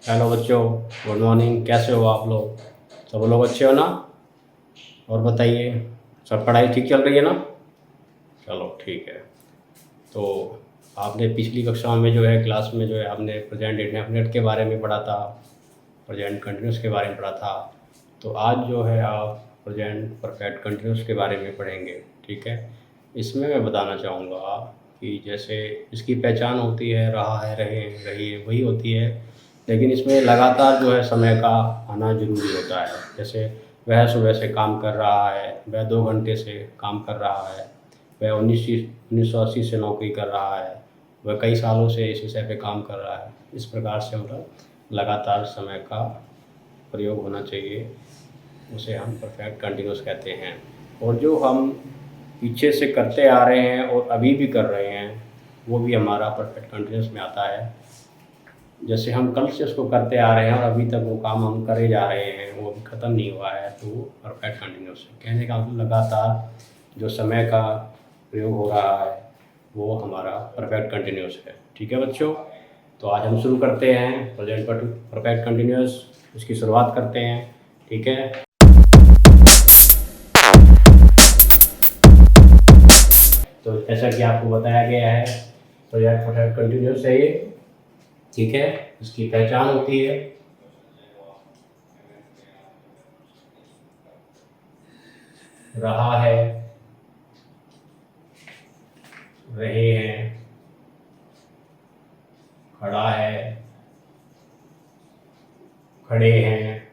Hello बच्चों, good morning. कैसे हो आप लोग? सब लोग अच्छे हो ना? और बताइए, सब पढ़ाई ठीक चल रही है ना? चलो ठीक है। तो आपने पिछली कक्षा में जो है क्लास में जो है आपने प्रेजेंट इंडेफिनिट के बारे में पढ़ा था, प्रेजेंट कंटिन्यूस के बारे में पढ़ा था। तो आज जो है आप प्रेजेंट परफेक्ट कंटिन्यूस के बारे में पढ़ेंगे। ठीक है। इसमें मैं बताना चाहूँगा कि जैसे इसकी पहचान होती है रहा है, रहे हैं, रही है, वही होती है। लेकिन इसमें लगातार जो है समय का आना ज़रूरी होता है। जैसे वह सुबह से काम कर रहा है, वह 2 घंटे से काम कर रहा है, वह 1980 से नौकरी कर रहा है, वह कई सालों से इस विषय पे काम कर रहा है। इस प्रकार से मतलब लगातार समय का प्रयोग होना चाहिए, उसे हम परफेक्ट कंटिन्यूस कहते हैं। और जो हम पीछे से करते आ रहे हैं और अभी भी कर रहे हैं, वो भी हमारा परफेक्ट कंटिन्यूस में आता है। जैसे हम कल से उसको करते आ रहे हैं और अभी तक वो काम हम करे जा रहे हैं, वो अभी ख़त्म नहीं हुआ है, तो वो परफेक्ट कंटिन्यूस है। कहने का मतलब लगातार जो समय का प्रयोग हो रहा है, वो हमारा परफेक्ट कंटिन्यूस है। ठीक है बच्चों? तो आज हम शुरू करते हैं प्रेजेंट परफेक्ट कंटिन्यूस, इसकी शुरुआत करते हैं। ठीक है। तो जैसा कि आपको बताया गया है, प्रेजेंट परफेक्ट कंटिन्यूस है ये। ठीक है। इसकी पहचान होती है रहा है, रहे हैं, खड़ा है, खड़े हैं,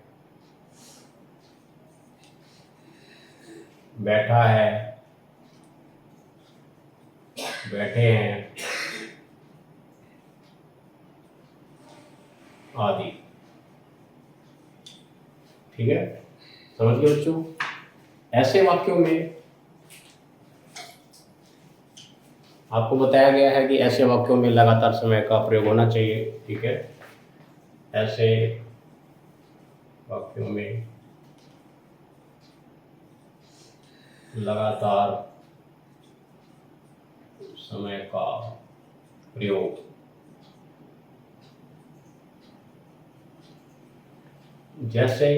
बैठा है, बैठे हैं, आदि। ठीक है। समझ गए बच्चों? ऐसे वाक्यों में आपको बताया गया है कि ऐसे वाक्यों में लगातार समय का प्रयोग होना चाहिए। ठीक है। ऐसे वाक्यों में लगातार समय का प्रयोग जैसे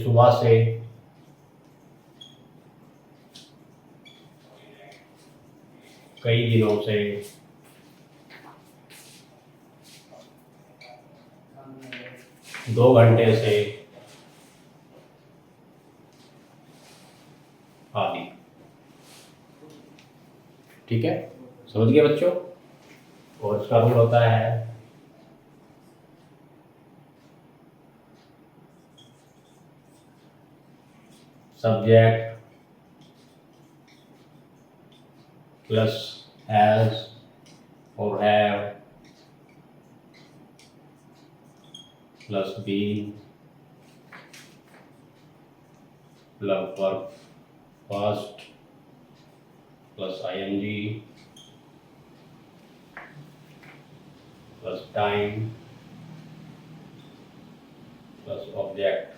सुबह से, कई दिनों से, 2 घंटे से, आदि। ठीक है। समझ गए बच्चों? और इसका रूल होता है सब्जेक्ट प्लस हैज और have plus been plus verb first plus ING plus time plus object.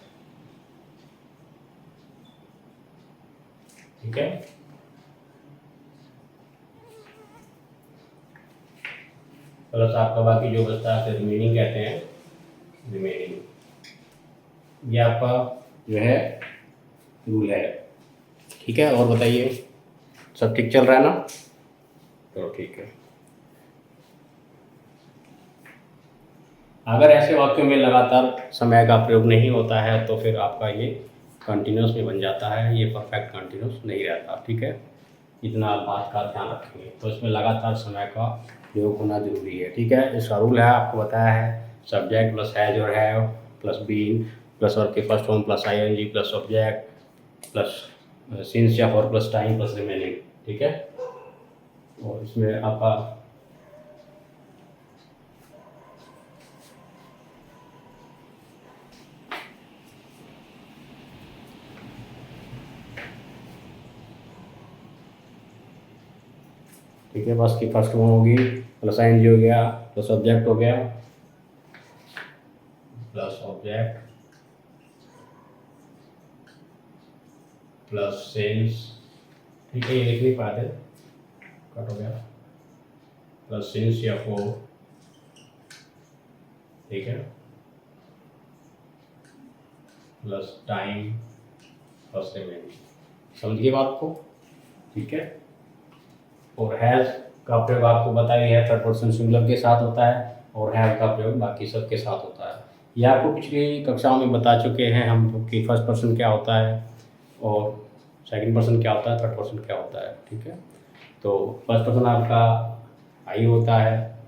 ठीक है। प्लस आपका बाकी जो बचता है रिमेनिंग कहते हैं, रिमेनिंग। ये आपका जो है रूल है। ठीक है। और बताइए, सब ठीक चल रहा है ना? चलो ठीक है। अगर ऐसे वाक्यों में लगातार समय का प्रयोग नहीं होता है तो फिर आपका ये कंटिन्यूस में बन जाता है, ये परफेक्ट कंटिन्यूस नहीं रहता। ठीक है। इतना बात का ध्यान रखेंगे। तो इसमें लगातार समय का प्रयोग होना जरूरी है। ठीक है। इसका रूल है, आपको बताया है, सब्जेक्ट प्लस हैज और have plus been plus verb के first form plus ING plus object plus since या for plus time plus remaining. ठीक है। और इसमें आपका ठीक है, बस की फर्स्ट फॉर्म होगी प्लस आईएनजी हो गया प्लस ऑब्जेक्ट हो गया प्लस ऑब्जेक्ट प्लस सेंस ठीक है, ये लिख नहीं पाते, कट हो गया, प्लस सिंस या फोर, ठीक है, प्लस टाइम प्लस रिमेनिंग। समझिए बात को, ठीक है। और हैज़ का प्रयोग आपको बताया है थर्ड पर्सन सिंगुलर के साथ होता है, और हैव का प्रयोग बाकी सब के साथ होता है। ये आपको पिछली कक्षाओं में बता चुके हैं हम कि फर्स्ट पर्सन क्या होता है और सेकंड पर्सन क्या होता है, थर्ड पर्सन क्या होता है, ठीक है। तो फर्स्ट पर्सन आपका आई होता है,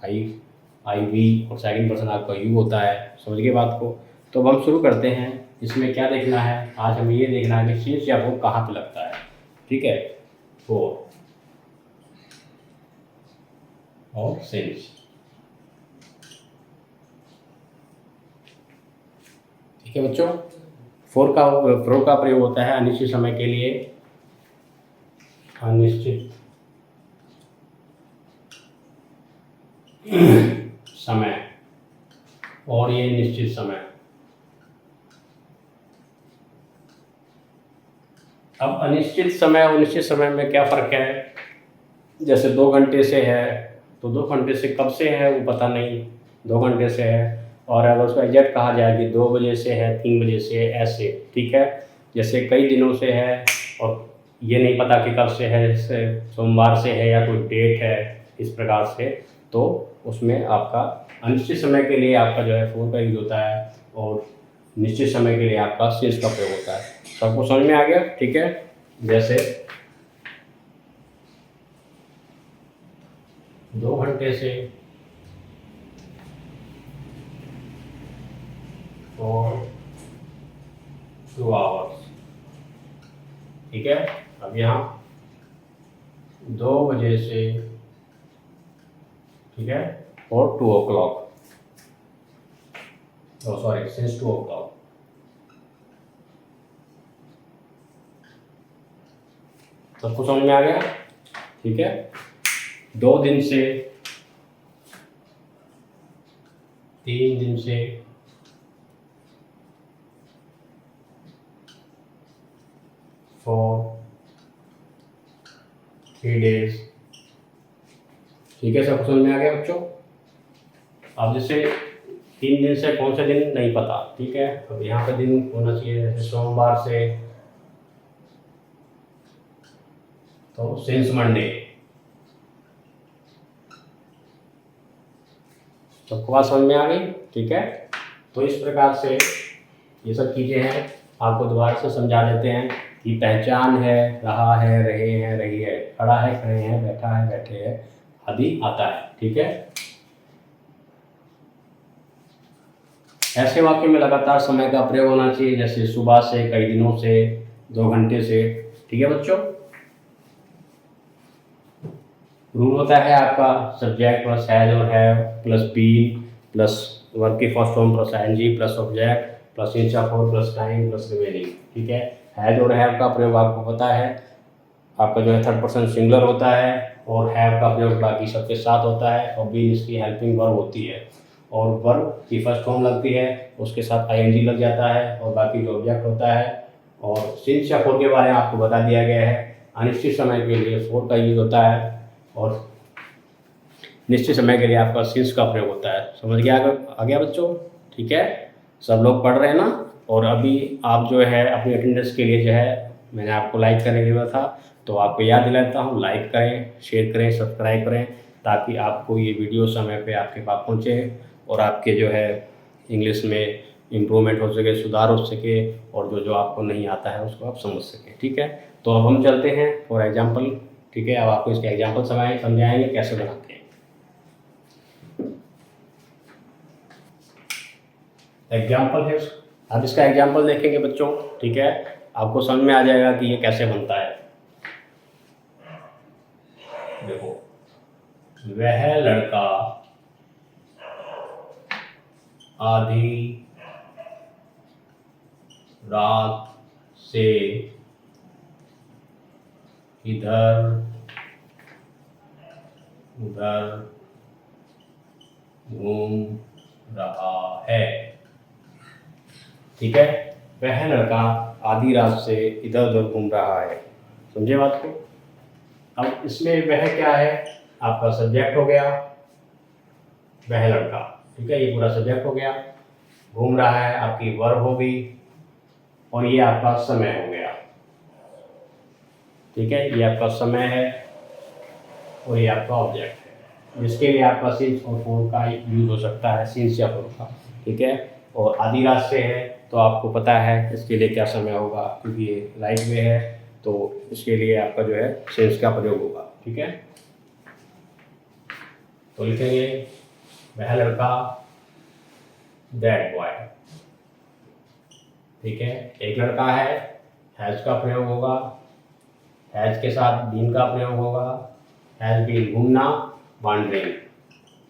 आई वी, और सेकंड पर्सन आपका यू होता है। समझ गए बात को। तो अब हम शुरू करते हैं। इसमें क्या देखना है, आज हमें ये देखना है कि शीर्ष या वो कहाँ पे लगता है, ठीक है। फोर और सिंस, ठीक है बच्चों। फोर का प्रयोग होता है अनिश्चित समय के लिए, अनिश्चित समय, और ये निश्चित समय। अब अनिश्चित समय और निश्चित समय में क्या फ़र्क है। जैसे 2 घंटे से है तो 2 घंटे से कब से है वो पता नहीं, 2 घंटे से है। और अगर उसको एग्जैक्ट कहा जाए कि 2 बजे से है, 3 बजे से है, ऐसे, ठीक है। जैसे कई दिनों से है और ये नहीं पता कि कब से है, जैसे सोमवार से है या कोई डेट है, इस प्रकार से, तो उसमें आपका अनिश्चित समय के लिए आपका जो है फोर का यूज होता है, और निश्चित समय के लिए आपका सिंस का प्रयोग होता है। सबको समझ में आ गया, ठीक है। जैसे 2 घंटे से और 2 आवर्स, ठीक है। अब यहाँ 2 बजे से, ठीक है, और 2 o'clock, सॉरी सिंस 2 o'clock। सबको समझ में आ गया, ठीक है। 2 दिन से, 3 दिन से, 3 days, ठीक है। सबको समझ में आ गया बच्चों। अब जैसे 3 दिन से कौन से दिन नहीं पता, ठीक है। अब यहाँ पे दिन होना चाहिए, जैसे सोमवार से तो सिंस मंडे। सबको बात समझ में आ गई, ठीक है। तो इस प्रकार से ये सब चीज़ें हैं, आपको दोबारा से समझा देते हैं कि पहचान है, रहा है, रहे हैं, रही है, खड़ा है, खड़े हैं, बैठा है, बैठे हैं, आदि आता है, ठीक है। ऐसे वाक्य में लगातार समय का प्रयोग होना चाहिए, जैसे सुबह से, कई दिनों से, 2 घंटे से, ठीक है बच्चों। रूल होता है आपका सब्जेक्ट प्लस हैज और have plus been plus verb की first form plus ING plus object plus इंच ऑफ और प्लस टाइम प्लस रिमेनिंग, ठीक है। हैज और हैव का प्रयोग आपको पता है, आपका जो है थर्ड पर्सन सिंगुलर होता है, और हैव का प्रयोग बाकी सबके साथ होता है, और बीन इसकी हेल्पिंग वर्ब होती है, और वर्ब की फर्स्ट फॉर्म लगती है, उसके साथ आईएनजी लग जाता है, और बाकी जो ऑब्जेक्ट होता है। और सिंस या फोर के बारे में आपको बता दिया गया है, अनिश्चित समय के लिए फोर का यूज होता है, और निश्चित समय के लिए आपका सिंस का प्रयोग होता है। समझ गया आ गया बच्चों, ठीक है। सब लोग पढ़ रहे हैं ना। और अभी आप जो है अपनी अटेंडेंस के लिए जो है मैंने आपको लाइक करने के लिए था, तो आपको याद दिलाता हूँ, लाइक करें, शेयर करें, सब्सक्राइब करें, ताकि आपको ये वीडियो समय पे आपके पास पहुँचे, और आपके जो है इंग्लिश में इम्प्रूवमेंट हो सके, सुधार हो सके, और जो जो आपको नहीं आता है उसको आप समझ सकें, ठीक है। तो अब हम चलते हैं फॉर एग्जाम्पल, ठीक है। अब आपको इसके एग्जाम्पल समझाएंगे कैसे बनाते हैं। एग्जाम्पल है, अब इसका एग्जाम्पल देखेंगे बच्चों, ठीक है। आपको समझ में आ जाएगा कि ये कैसे बनता है। देखो, वह लड़का आधी रात से इधर उधर घूम रहा है, ठीक है। वह लड़का आधी रात से इधर उधर घूम रहा है। समझे बात को। अब इसमें वह क्या है, आपका सब्जेक्ट हो गया वह लड़का, ठीक है, ये पूरा सब्जेक्ट हो गया। घूम रहा है आपकी वर्ब हो गई, और ये आपका समय हो गया, ठीक है, ये आपका समय है और ये आपका ऑब्जेक्ट है, जिसके लिए आपका सिंस और फोर का यूज हो सकता है, सिंस या फोर का, ठीक है। और आधी रात से है तो आपको पता है इसके लिए क्या समय होगा, क्योंकि ये राइट में है तो इसके लिए आपका जो है सिंस का प्रयोग होगा, ठीक है। तो लिखेंगे वह लड़का, दैट बॉय, ठीक है। एक लड़का है, हैज का प्रयोग होगा, हैज के साथ बीन का प्रयोग होगा, हैज बीन घूमना, वांडरिंग,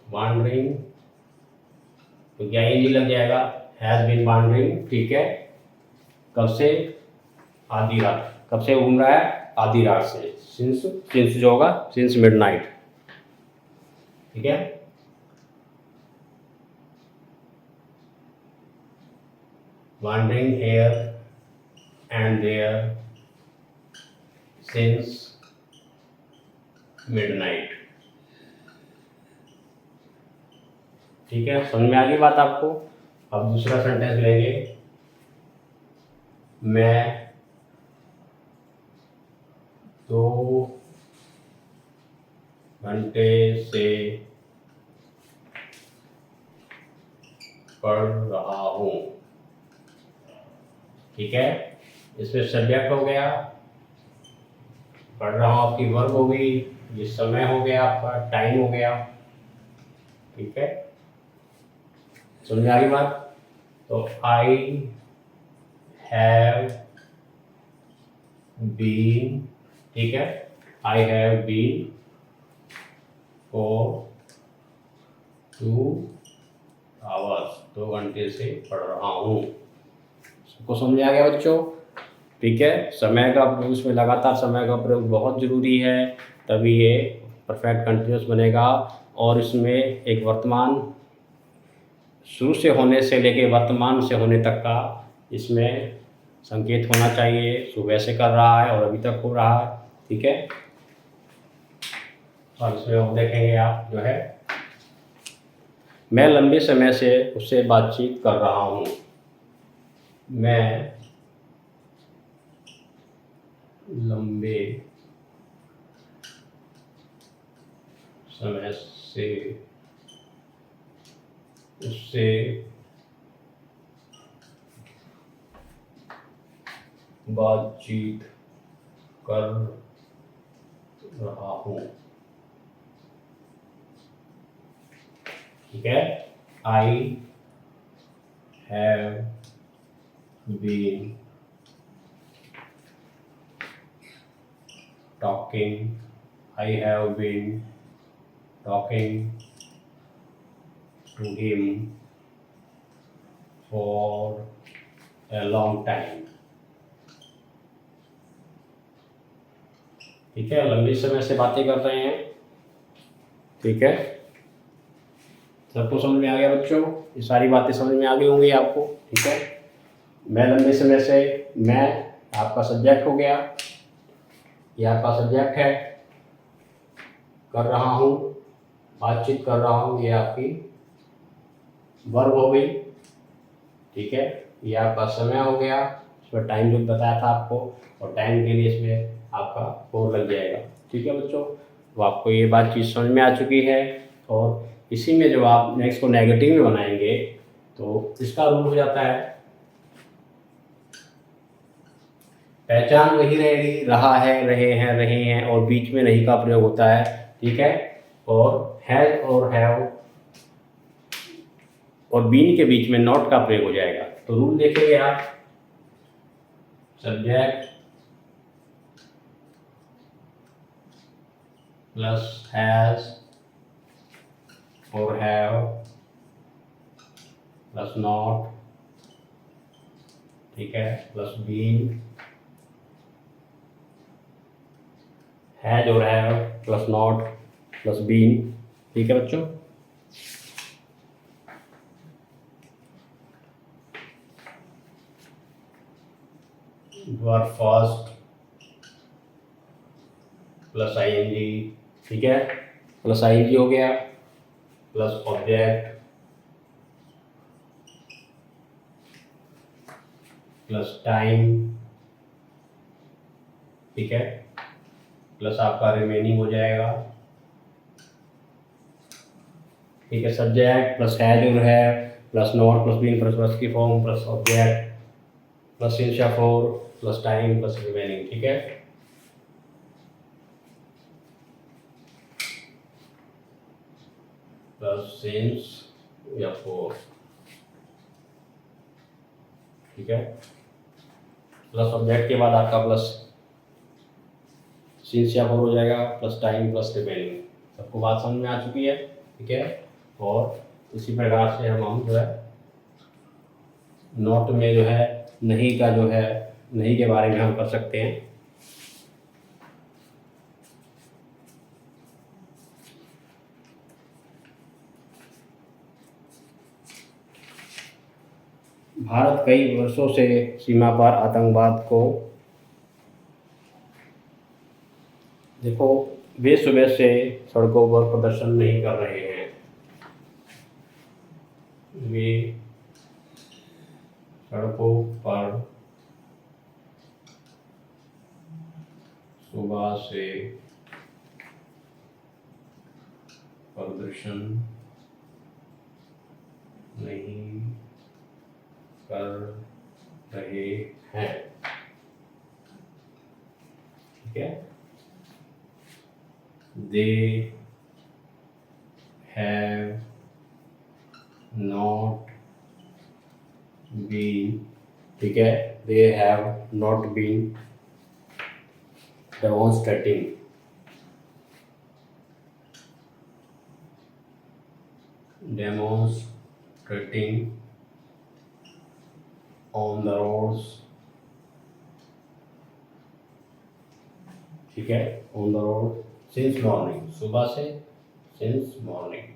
वांडरिंग तो क्या ही लग जाएगा, हैज बीन वांडरिंग, ठीक है। कब से, आधी रात, कब से घूम रहा है, आधी रात से, सिंस, सिंस जो होगा सिंस मिडनाइट, ठीक है। wandering here and there since midnight, ठीक है, समझ में आ गई बात आपको। अब दूसरा सेंटेंस लेंगे, मैं 2 घंटे से पढ़ रहा हूँ, ठीक है। इसमें सब्जेक्ट हो गया, पढ़ रहा हूँ आपकी वर्ब हो गई, ये समय हो गया आपका, टाइम हो गया, ठीक है, समझ में आ गई बात। तो आई हैव बीन, ठीक है, I have been for 2 hours, 2 घंटे से पढ़ रहा हूँ। सबको समझ आ गया बच्चों, ठीक है। समय का प्रयोग, इसमें लगातार समय का प्रयोग बहुत ज़रूरी है, तभी ये परफेक्ट कंटिन्यूस बनेगा। और इसमें एक वर्तमान, शुरू से होने से लेके वर्तमान से होने तक का इसमें संकेत होना चाहिए, सुबह से कर रहा है और अभी तक हो रहा है, ठीक है। और इसमें हम देखेंगे आप जो है, मैं लंबे समय से उससे बातचीत कर रहा हूँ, मैं लंबे समय से उससे बातचीत कर रहा हूँ, ठीक है। I have been talking, I have been talking to him for a long time, ठीक है, लंबे समय से बातें कर रहे हैं, ठीक है। सबको समझ में आ गया बच्चों, ये सारी बातें समझ में आ गई होंगी आपको, ठीक है। मैं लंबे समय से, मैं आपका सब्जेक्ट हो गया, ये आपका सब्जेक्ट है, कर रहा हूँ, बातचीत कर रहा हूँ, ये आपकी वर्ब हो गई, ठीक है। ये आपका समय हो गया, इसमें टाइम जो बताया था आपको, और टाइम के लिए इसमें आपका 4 लग जाएगा, ठीक है बच्चों। तो आपको ये बात चीज़ समझ में आ चुकी है। और इसी में जब आप नेक्स्ट को नेगेटिव में बनाएंगे तो इसका रूल हो जाता है, पहचान वही रहेगी, रहा है, रहे हैं, और बीच में नहीं का प्रयोग होता है, ठीक है। और हैज और हैव और बीन के बीच में नॉट का प्रयोग हो जाएगा। तो रूल देखेंगे आप, सब्जेक्ट प्लस हैज और हैव प्लस नॉट, ठीक है, प्लस बीन, हैज और have plus not plus been, ठीक है बच्चों। वर्ब फर्स्ट, प्लस आईएनजी, ठीक है, प्लस आईएनजी हो गया, प्लस ऑब्जेक्ट, प्लस टाइम, ठीक है, प्लस आपका रिमेनिंग हो जाएगा, ठीक है, सब्जेक्ट प्लस हैज और है, plus not plus been plus की form plus object plus since या for plus time plus remaining, ठीक है। प्लस सिंस या फॉर, ठीक है, प्लस ऑब्जेक्ट के बाद आपका प्लस सिंस या फॉर हो जाएगा, प्लस टाइम प्लस रिमेनिंग। सबको बात समझ में आ चुकी है, ठीक है। और इसी प्रकार से हम जो है नॉट में जो है नहीं का जो है नहीं के बारे में हम कर सकते हैं। भारत कई वर्षों से सीमा पार आतंकवाद को, देखो, वे सुबह से सड़कों पर प्रदर्शन नहीं कर रहे हैं, वे सड़कों पर सुबह से प्रदर्शन नहीं कर रहे हैं, ठीक है। They have not been, ठीक है, they have not been demonstrating on the roads, ठीक है, on the road since morning, सुबह से since morning,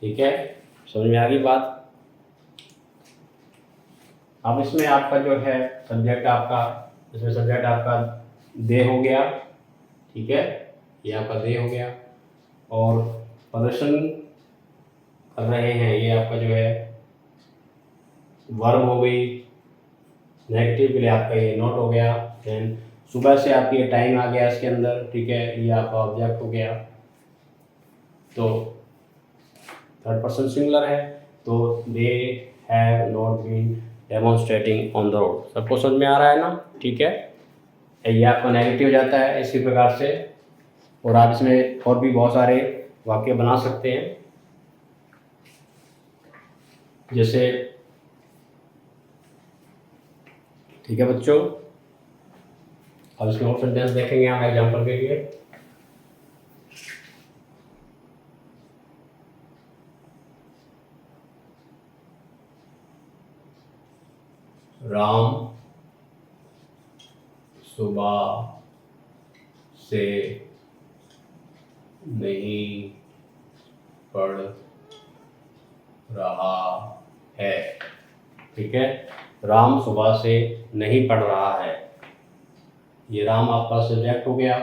ठीक है, समझ में आ गई बात। अब इसमें आपका जो है सब्जेक्ट आपका, इसमें सब्जेक्ट आपका दे हो गया, ठीक है, ये आपका दे हो गया, और प्रदर्शन कर रहे हैं ये आपका जो है वर्ब हो गई, नेगेटिव के लिए आपका ये नॉट हो गया, देन सुबह से आपकी ये टाइम आ गया इसके अंदर, ठीक है, ये आपका ऑब्जेक्ट हो गया, तो थर्ड पर्सन सिंगुलर है, तो they have not been demonstrating on the road. सबको समझ में आ रहा है ना, ठीक है, ये आपका नेगेटिव हो जाता है इसी प्रकार से। और आप इसमें और भी बहुत सारे वाक्य बना सकते हैं, जैसे, ठीक है बच्चों, अब इसमें और सेंटेंस देखेंगे हम एग्जाम्पल के लिए। राम सुबह से नहीं पढ़ रहा है, ठीक है, राम सुबह से नहीं पढ़ रहा है, ये राम आपका सब्जेक्ट हो गया,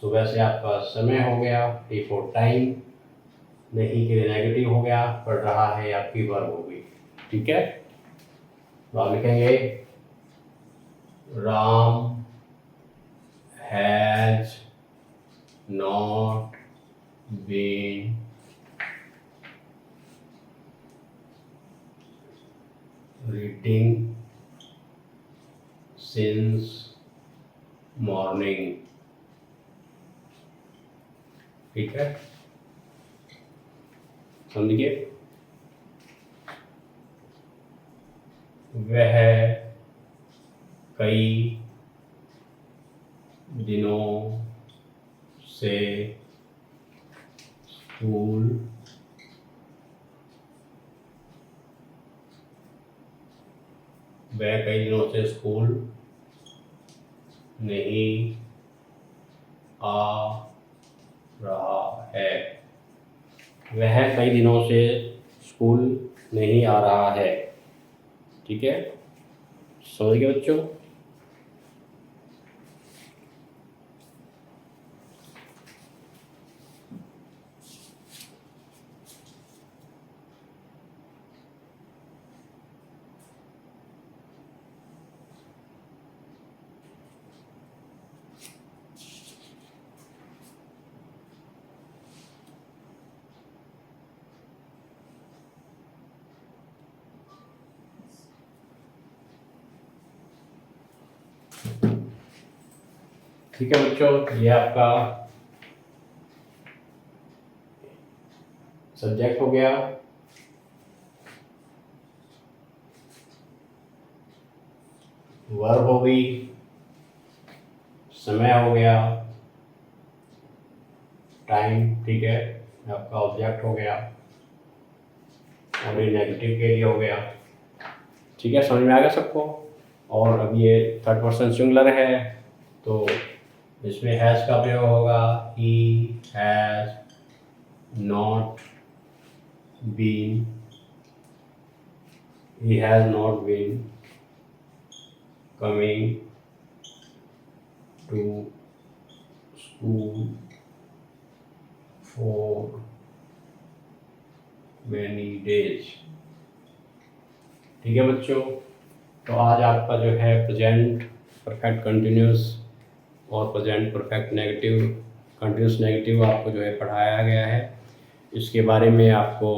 सुबह से आपका समय हो गया, टी फॉर टाइम, नहीं के लिए नेगेटिव हो गया, पढ़ रहा है आपकी वर्ब हो गई, ठीक है। तो आप लिखेंगे Ram has not been reading since morning, ठीक है, समझिए। वह कई दिनों से स्कूल वह कई दिनों से स्कूल नहीं आ रहा है, वह कई दिनों से स्कूल नहीं आ रहा है, ठीक है, समझ गए बच्चों। ठीक है बच्चों, ये आपका सब्जेक्ट हो गया। वर्ब हो गई, समय हो गया, टाइम, ठीक है, आपका ऑब्जेक्ट हो गया, और ये नेगेटिव के लिए हो गया। ठीक है, समझ में आ गया सबको। और अब ये थर्ड पर्सन सिंगुलर है, तो इसमें हैज़ का प्रयोग होगा। He has not been, he has not been coming to school for many days। ठीक है बच्चों, तो आज आपका जो है प्रेजेंट परफेक्ट कंटिन्यूस और present perfect negative, continuous negative आपको जो है पढ़ाया गया है। इसके बारे में आपको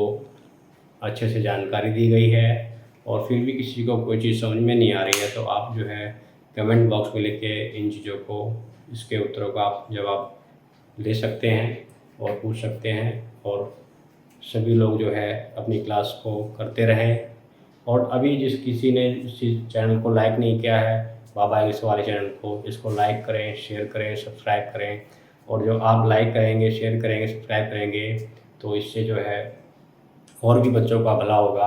अच्छे से जानकारी दी गई है। और फिर भी किसी को कोई चीज़ समझ में नहीं आ रही है तो आप जो है कमेंट बॉक्स में लिख के इन चीज़ों को, इसके उत्तरों का आप जवाब ले सकते हैं और पूछ सकते हैं। और सभी लोग जो है अपनी क्लास को करते रहें। और अभी जिस किसी ने इस चैनल को लाइक नहीं किया है, बाबा इंग्लिश वाले चैनल को, इसको लाइक करें, शेयर करें, सब्सक्राइब करें। और जो आप लाइक करेंगे, शेयर करेंगे, सब्सक्राइब करेंगे तो इससे जो है और भी बच्चों का भला होगा,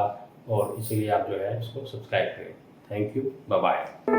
और इसीलिए आप जो है इसको सब्सक्राइब करें। Thank you, bye bye.